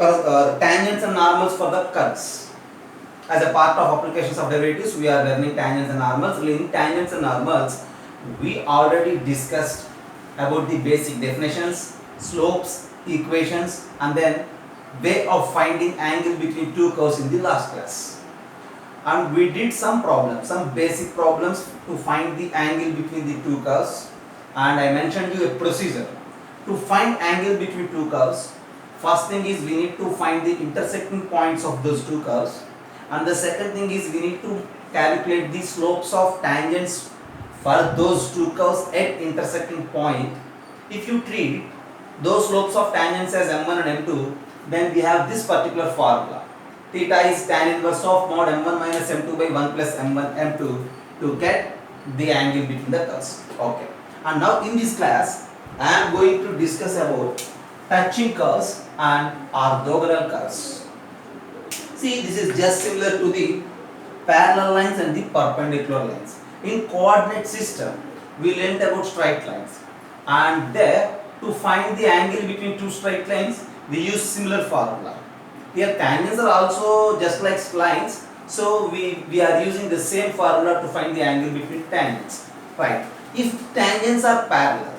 tangents and normals for the curves. As a part of applications of derivatives, we are learning tangents and normals. In tangents and normals, we already discussed about the basic definitions, slopes, equations, and then way of finding angle between two curves in the last class. And we did some problems, some basic problems to find the angle between the two curves. And I mentioned you a procedure to find angle between two curves. First thing is we need to find the intersecting points of those two curves, and the second thing is we need to calculate the slopes of tangents for those two curves at intersecting point. If you treat those slopes of tangents as m1 and m2, then we have this particular formula. Theta is tan inverse of mod m1 minus m2 by 1 plus m1 m2 to get the angle between the curves. Okay. And now in this class, I am going to discuss about touching curves and orthogonal curves. See, this is just similar to the parallel lines and the perpendicular lines. In coordinate system, we learned about straight lines, and there to find the angle between two straight lines, we use similar formula. Here tangents are also just like lines, so we are using the same formula to find the angle between tangents. Right. If tangents are parallel,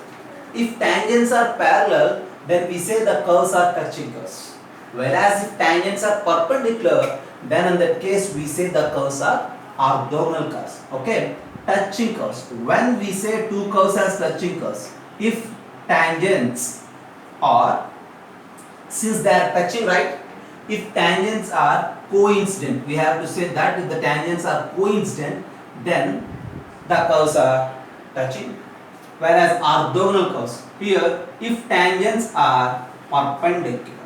then we say the curves are touching curves. Whereas if tangents are perpendicular, then in that case we say the curves are orthogonal curves. Okay, touching curves. When we say two curves as touching curves, if tangents are, since they are touching, right? If tangents are coincident, we have to say that if the tangents are coincident, then the curves are touching. Whereas orthogonal curves, here if tangents are perpendicular,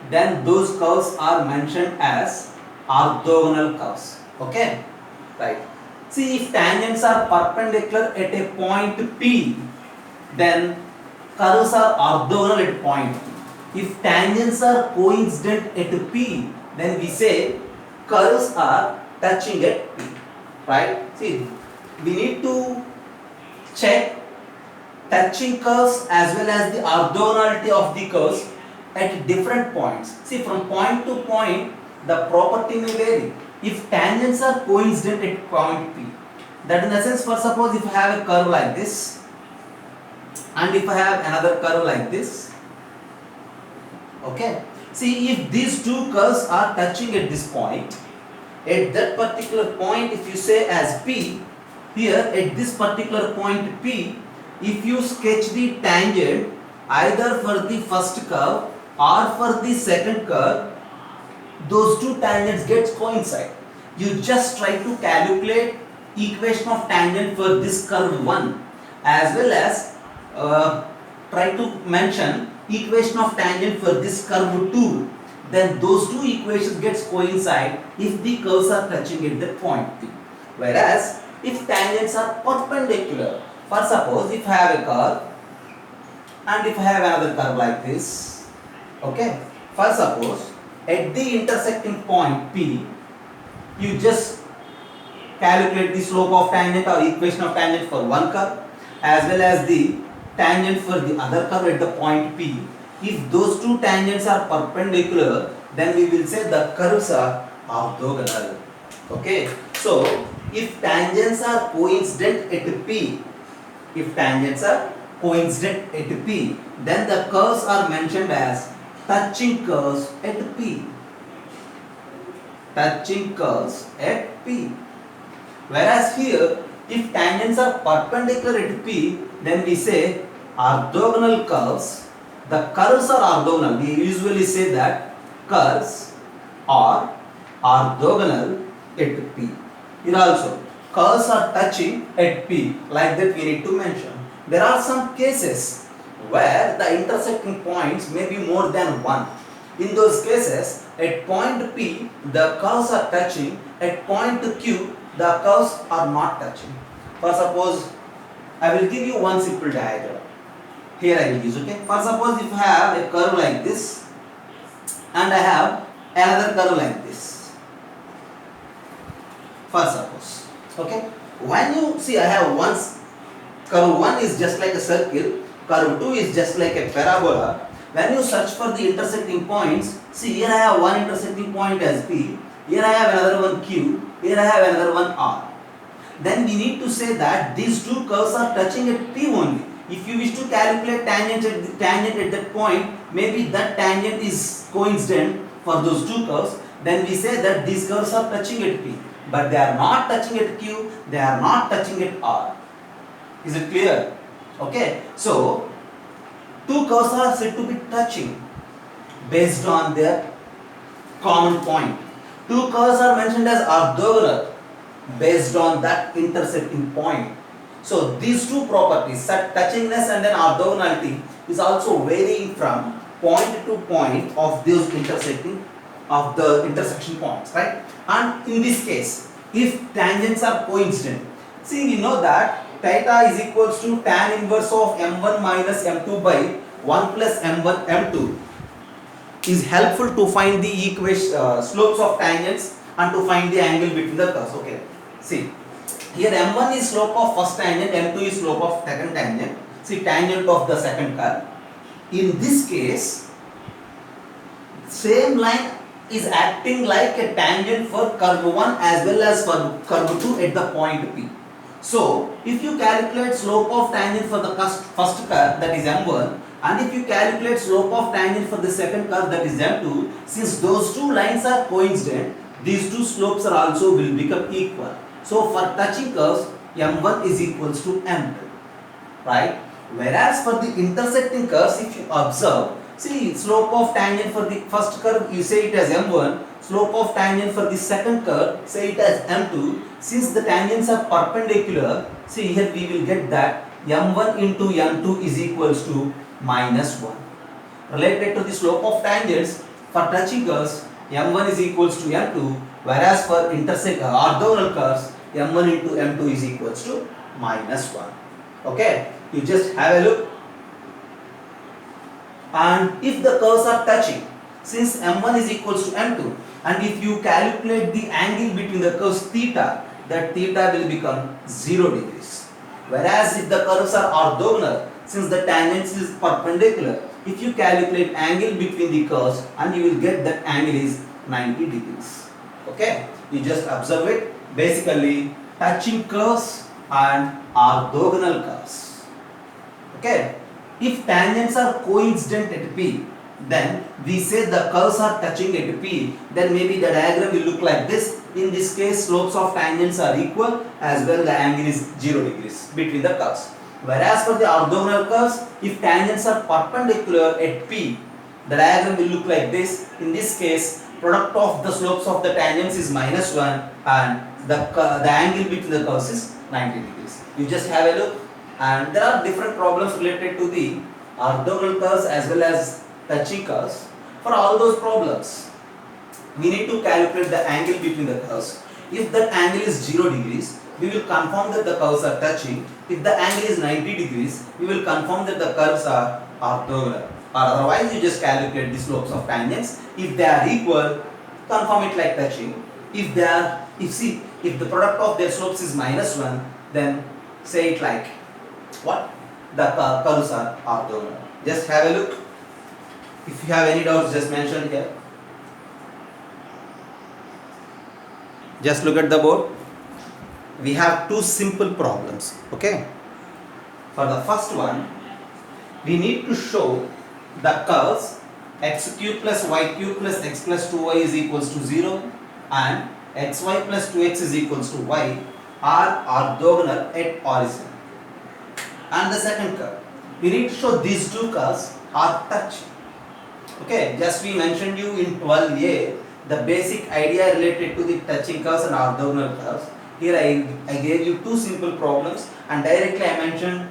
then those curves are mentioned as orthogonal curves. Okay, right. See, if tangents are perpendicular at a point P, then curves are orthogonal at point P. If tangents are coincident at P, then we say curves are touching at P. Right? See, we need to check touching curves as well as the orthogonality of the curves at different points. See, from point to point, the property may vary. If tangents are coincident at point P, that in the sense, for suppose if I have a curve like this, and if I have another curve like this, okay. See, if these two curves are touching at this point, at that particular point, if you say as P, here at this particular point P, if you sketch the tangent either for the first curve or for the second curve, those two tangents get coincide. You just try to calculate equation of tangent for this curve 1 as well as try to mention equation of tangent for this curve 2. Then those two equations gets coincide if the curves are touching at the point P. Whereas if tangents are perpendicular, for suppose if I have a curve and if I have another curve like this, okay, for suppose at the intersecting point P, you just calculate the slope of tangent or equation of tangent for one curve as well as the tangent for the other curve at the point P. If those two tangents are perpendicular, then we will say the curves are orthogonal. Okay, so if tangents are coincident at P, then the curves are mentioned as touching curves at P. Whereas here, if tangents are perpendicular at P, then we say orthogonal curves. The curves are orthogonal. We usually say that curves are orthogonal at P. Here also, curves are touching at P. Like that we need to mention. There are some cases where the intersecting points may be more than one. In those cases, at point P, the curves are touching. At point Q, the curves are not touching. For suppose, I will give you one simple diagram. Here I will use, okay. For suppose if I have a curve like this and I have another curve like this. For suppose, okay. When you see I have curve 1 is just like a circle, curve 2 is just like a parabola, When you search for the intersecting points, see here I have one intersecting point as P, here I have another one Q, here I have another one R. Then we need to say that these two curves are touching at P only. If you wish to calculate tangent at that point, maybe that tangent is coincident for those two curves, then we say that these curves are touching at P. But they are not touching at Q, they are not touching at R. Is it clear? Okay. So, two curves are said to be touching based on their common point. Two curves are mentioned as orthogonal based on that intersecting point. So these two properties, touchingness and then orthogonality, is also varying from point to point of those intersection points, right? And in this case, if tangents are coincident, see we know that theta is equals to tan inverse of m1 minus m2 by 1 plus m1 m2 is helpful to find the slopes of tangents and to find the angle between the curves. Okay, see here m1 is slope of first tangent, m2 is slope of second tangent. See tangent of the second curve. In this case, same line is acting like a tangent for curve 1 as well as for curve 2 at the point P. So if you calculate slope of tangent for the first curve, that is m1, and if you calculate slope of tangent for the second curve, that is m2, since those two lines are coincident, these two slopes are also will become equal. So for touching curves, m1 is equals to m2, right? Whereas for the intersecting curves, if you observe, see slope of tangent for the first curve, you say it as m1, slope of tangent for the second curve, say it as m2. Since the tangents are perpendicular, see here we will get that m1 into m2 is equals to minus 1. Related to the slope of tangents, for touching curves, m1 is equals to m2, whereas for orthogonal curves, m1 into m2 is equals to minus 1. Okay, you just have a look. And if the curves are touching, since m1 is equals to m2, and if you calculate the angle between the curves theta, that theta will become 0 degrees. Whereas if the curves are orthogonal, since the tangents is perpendicular, if you calculate angle between the curves, and you will get that angle is 90 degrees. Okay, you just observe it. Basically, touching curves and orthogonal curves. Okay, if tangents are coincident at P, then we say the curves are touching at P, then maybe the diagram will look like this. In this case, slopes of tangents are equal, as well the angle is 0 degrees between the curves. Whereas for the orthogonal curves, if tangents are perpendicular at P, the diagram will look like this. In this case, product of the slopes of the tangents is minus 1 and the angle between the curves is 90 degrees. You just have a look, and there are different problems related to the orthogonal curves as well as touching curves. For all those problems, we need to calculate the angle between the curves. If that angle is 0 degrees, we will confirm that the curves are touching. If the angle is 90 degrees, we will confirm that the curves are orthogonal. Or otherwise, you just calculate the slopes of tangents. If they are equal, confirm it like touching. If the product of their slopes is minus 1, then say it like what? The curves are orthogonal. Just have a look. If you have any doubts, just mention here. Just look at the board. We have two simple problems. Okay. For the first one, we need to show the curves x cube plus y cube plus x plus 2y is equals to 0 and xy plus 2x is equals to y are orthogonal at origin. And the second curve, we need to show these two curves are touching. Okay, just we mentioned you in 12a the basic idea related to the touching curves and orthogonal curves. Here I gave you two simple problems, and directly I mentioned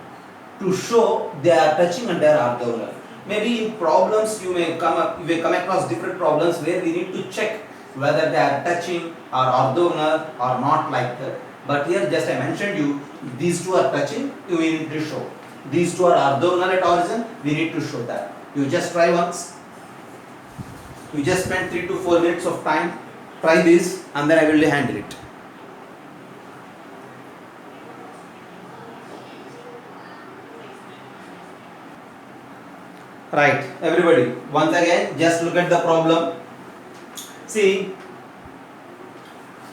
to show they are touching and they are orthogonal. Maybe in problems you may come across different problems where we need to check whether they are touching or orthogonal or not, like that. But here just I mentioned you these two are touching, we need to show. These two are orthogonal at origin, we need to show that. You just try once. You just spend 3 to 4 minutes of time. Try this and then I will handle it. Right, everybody. Once again, just look at the problem. See,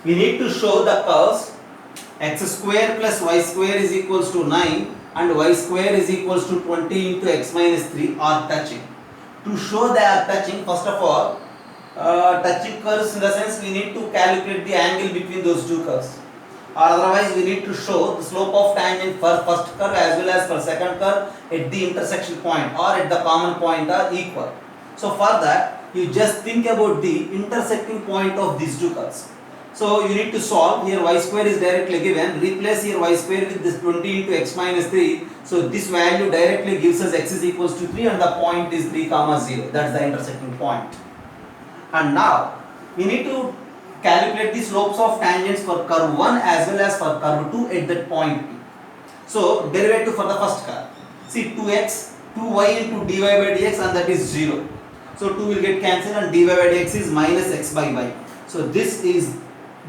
we need to show the curves x square plus y square is equals to 9 and y square is equals to 20 into x minus 3 are touching. To show they are touching, first of all, touching curves in the sense we need to calculate the angle between those two curves. Or otherwise we need to show the slope of tangent for first curve as well as for second curve at the intersection point or at the common point are equal. So for that you just think about the intersecting point of these two curves. So you need to solve. Here y square is directly given, replace here y square with this 20 into x minus 3. So this value directly gives us x is equals to 3 and the point is 3 comma 0. That's the intersecting point. And now we need to calculate the slopes of tangents for curve 1 as well as for curve 2 at that point P. So derivative for the first curve. See 2x, 2y into dy by dx and that is 0. So 2 will get cancelled and dy by dx is minus x by y. So this is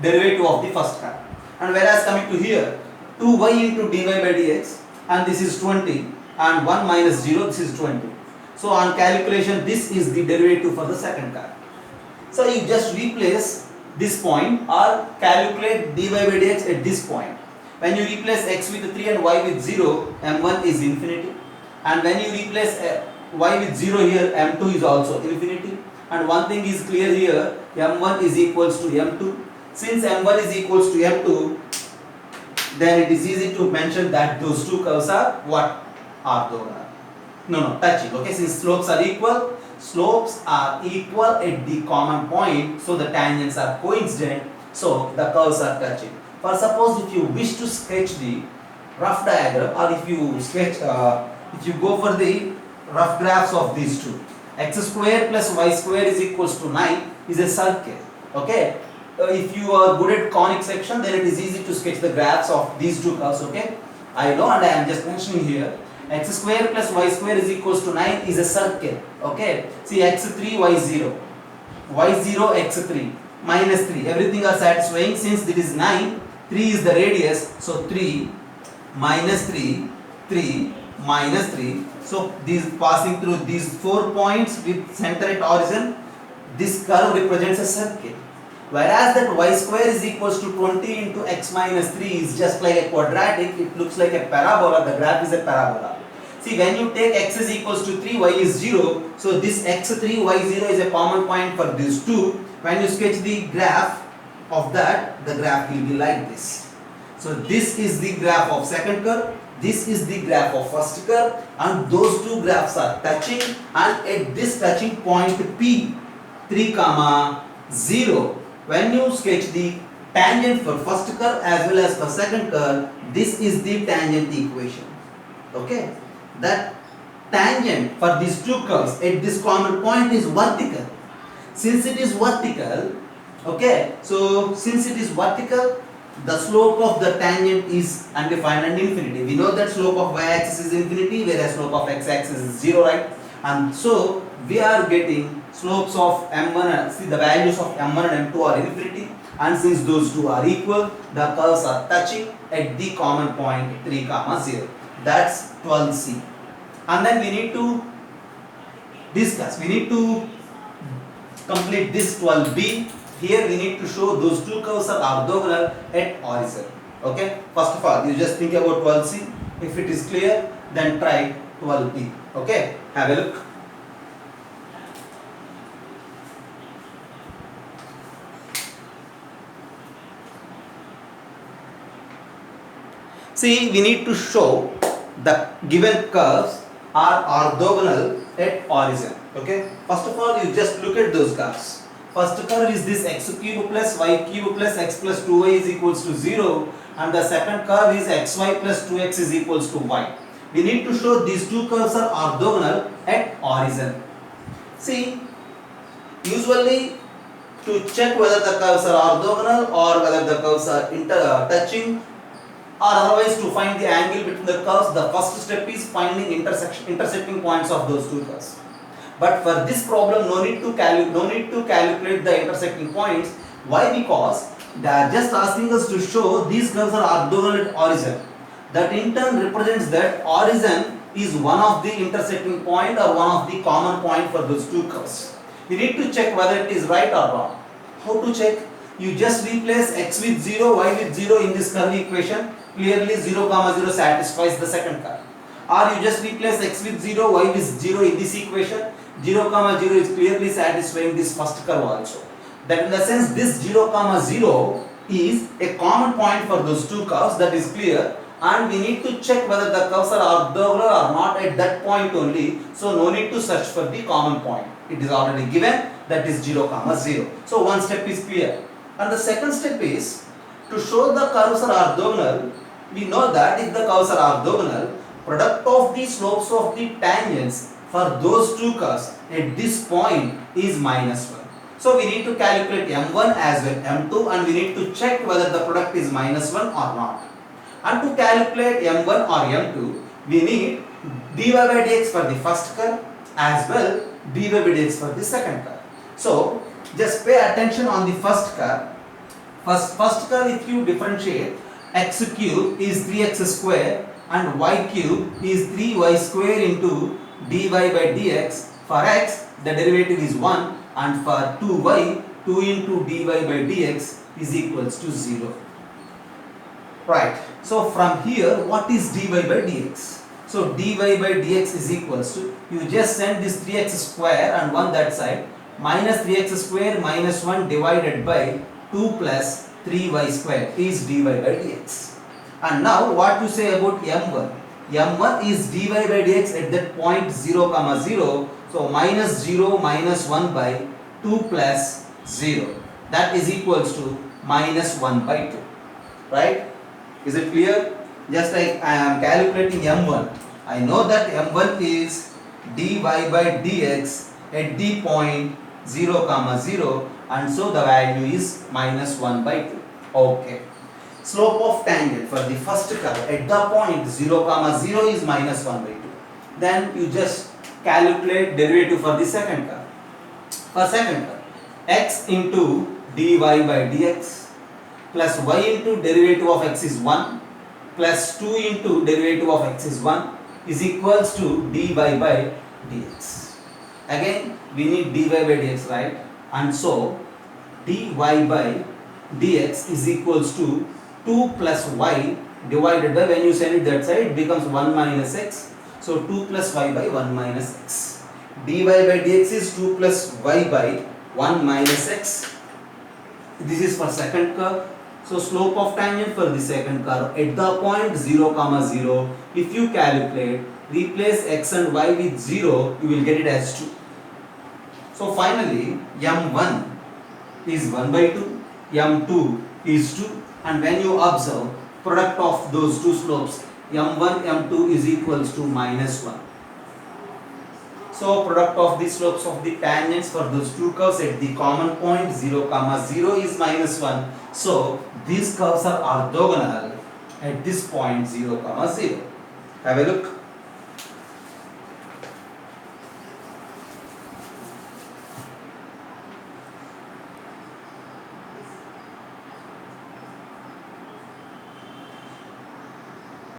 derivative of the first curve. And whereas coming to here, 2y into dy by dx and this is 20 and 1 minus 0 this is 20. So on calculation this is the derivative for the second curve. So you just replace this point or calculate dy by dx at this point. When you replace x with 3 and y with 0, m1 is infinity. And when you replace y with 0 here, m2 is also infinity. And one thing is clear here, m1 is equals to m2. Since m1 is equals to m2, then it is easy to mention that those two curves are what? Orthogonal. No, touching. Okay, since slopes are equal at the common point, so the tangents are coincident, so the curves are touching. For suppose if you wish to sketch the rough diagram, or if you sketch, if you go for the rough graphs of these two, x square plus y square is equals to 9 is a circle. Okay, if you are good at conic section, then it is easy to sketch the graphs of these two curves. Okay, I know, and I am just mentioning here. X square plus y square is equals to 9 is a circle. Okay, see x3 y0, y0 x3 minus 3, everything are satisfying. Since it is 9, 3 is the radius, so 3 minus 3, 3 minus 3. So these passing through these 4 points with center at origin, this curve represents a circle. Whereas that y square is equals to 20 into x minus 3 is just like a quadratic, it looks like a parabola, the graph is a parabola. See, when you take x is equals to 3, y is 0, so this x3, y0 is a common point for these two. When you sketch the graph of that, the graph will be like this. So this is the graph of second curve, this is the graph of first curve, and those two graphs are touching, and at this touching point P, 3 comma 0, when you sketch the tangent for first curve as well as for second curve, this is the tangent equation. Okay, that tangent for these two curves at this common point is vertical. Since it is vertical, okay, so since it is vertical, the slope of the tangent is undefined and infinity. We know that slope of y-axis is infinity, whereas slope of x-axis is 0, right? And so we are getting slopes of m1, see the values of m1 and m2 are infinity, and since those two are equal, the curves are touching at the common point 3 comma 0. That's 12C. And then we need to discuss, we need to complete this 12B. Here we need to show those two curves are orthogonal at origin. Okay, first of all you just think about 12C. If it is clear, then try 12B. Okay, have a look. See, we need to show the given curves are orthogonal at origin. Okay, first of all you just look at those curves. First curve is this x cube plus y cube plus x plus 2y is equals to 0, and the second curve is xy plus 2x is equals to y. We need to show these two curves are orthogonal at origin. See, usually to check whether the curves are orthogonal or whether the curves are touching, or otherwise to find the angle between the curves, the first step is finding intersecting points of those two curves. But for this problem, no need to calculate the intersecting points. Why? Because they are just asking us to show these curves are orthogonal at origin. That in turn represents that origin is one of the intersecting point or one of the common point for those two curves. You need to check whether it is right or wrong. How to check? You just replace x with 0, y with 0 in this curve equation. Clearly 0 comma 0 satisfies the second curve. Or you just replace x with 0, y with 0 in this equation. 0 comma 0 is clearly satisfying this first curve also. That in the sense this 0 comma 0 is a common point for those two curves, that is clear, and we need to check whether the curves are orthogonal or not at that point only. So no need to search for the common point. It is already given, that is 0 comma 0. So one step is clear. And the second step is to show the curves are orthogonal. We know that if the curves are orthogonal, product of the slopes of the tangents for those two curves at this point is minus 1. So we need to calculate m1 as well m2, and we need to check whether the product is minus 1 or not. And to calculate m1 or m2, we need dy by dx for the first curve as well dy by dx for the second curve. So just pay attention on the first curve. First curve, if you differentiate, x cube is 3x square and y cube is 3y square into dy by dx. For x, the derivative is 1, and for 2y, 2 into dy by dx is equals to 0. Right. So from here, what is dy by dx? So dy by dx is equals to, you just send this 3x square and 1 that side, minus 3x square minus 1 divided by 2 plus 3y square is dy by dx. And now what you say about m1? m1 is dy by dx at that point 0 comma 0. So minus 0 minus 1 by 2 plus 0. That is equals to minus 1 by 2. Right? Is it clear? Just like I am calculating m1. I know that m1 is dy by dx at the point 0 comma 0, and so the value is minus 1 by 2. Okay. Slope of tangent for the first curve at the point 0 comma 0 is minus 1 by 2. Then you just calculate derivative for the second curve. For second curve, x into dy by dx plus y into derivative of x is 1 plus 2 into derivative of x is 1 is equals to dy by dx. Again we need dy by dx, right? And so dy by dx is equals to 2 plus y divided by, when you send it that side, it becomes 1 minus x. So 2 plus y by 1 minus x. dy by dx is 2 plus y by 1 minus x. This is for second curve. So slope of tangent for the second curve at the point 0 comma 0, if you calculate, replace x and y with 0, you will get it as 2. So finally m1 is 1 by 2, m2 is 2, and when you observe product of those two slopes, m1 m2 is equals to minus 1. So product of the slopes of the tangents for those two curves at the common point 0 comma 0 is minus 1. So these curves are orthogonal at this point 0 comma 0. Have a look.